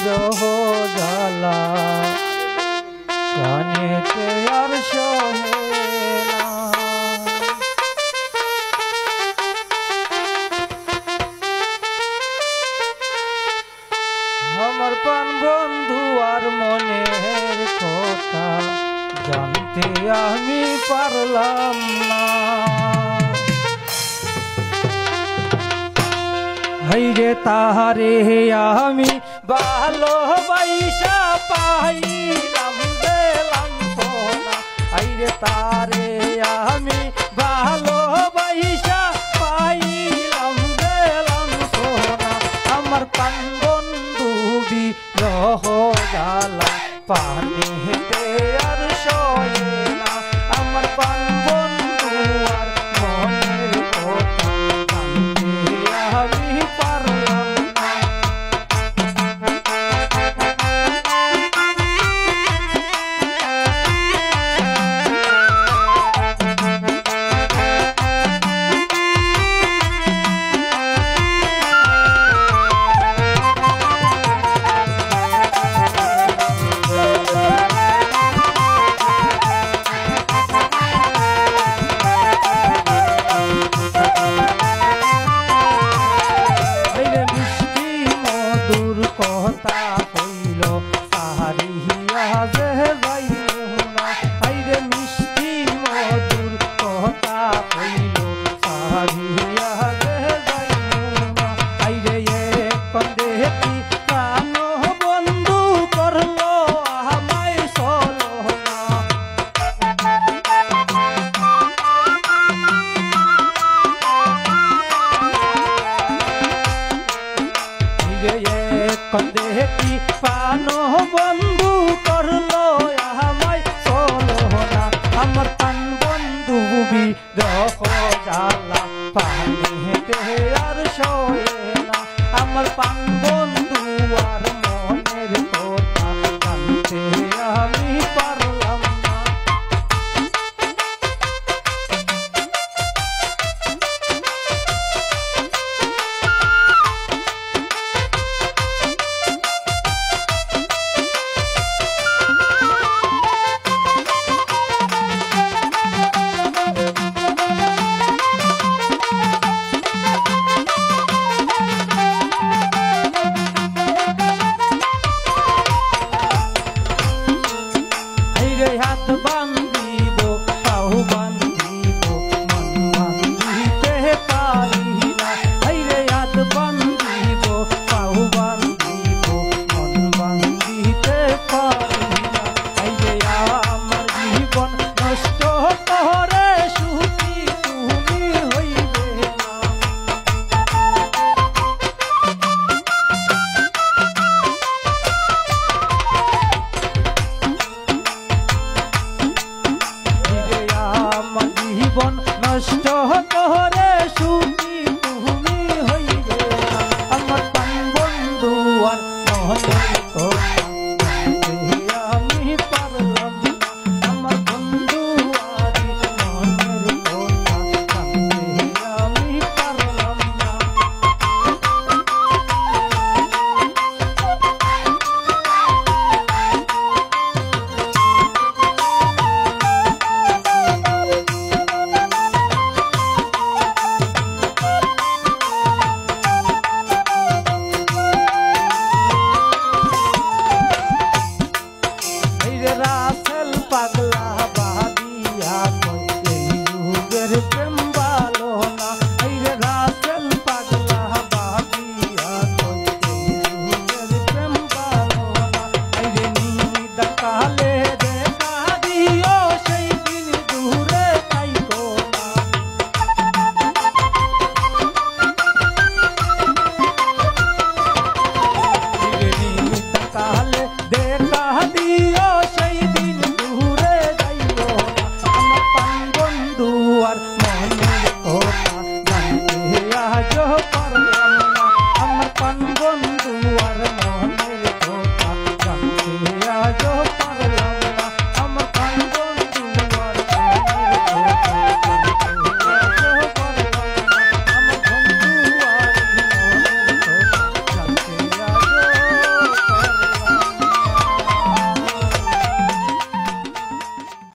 বিরহ জ্বালা প্রাণেতে আর সহে না। আমার প্রাণ বন্ধু আর মনের কথা জানতে আমি পারলাম না। হাইরে তাহারে আমি ভালোবাসা পাইলাম দিলাম সোনা। হাইরে তারে আমি ভালোবাসা পাইলাম দিলাম সোনা। আমার প্রাণ বন্ধু বিরহ জ্বালা পানিতে আর সহে না। আমার প্রাণ বন্ধু আর মনের কথা জানতে আমি পারলাম না। কথা কইল সাহারিয়া যে যাইও না। আইরে মিষ্টি মধুর কথা কইল সাহারিয়া যে যাইও না। আইরে এখন দেখি প্রাণ বন্ধু করলো আমায় চলো না। দেখি প্রাণ বন্ধু করলো আমায় চলো না। আমার প্রাণ বন্ধু বিরহ জ্বালা পানিতে আর সহে না। আমার প্রাণ বন্ধু আর মনের কথা জানতে আমি পারলাম না। হাত বান্ধিব পাও বান্ধিব মন বান্ধিতে পারি না। হাইরে হাত বান্ধিব পাও বান্ধিব মন বান্ধিতে পারি না। হাইরে আমার জীবন নষ্ট করে সুখী তুমি হইবে না। জীবন নষ্ট করে সুখী তুমি হইবে না। আমার প্রাণ বন্ধু আর মনের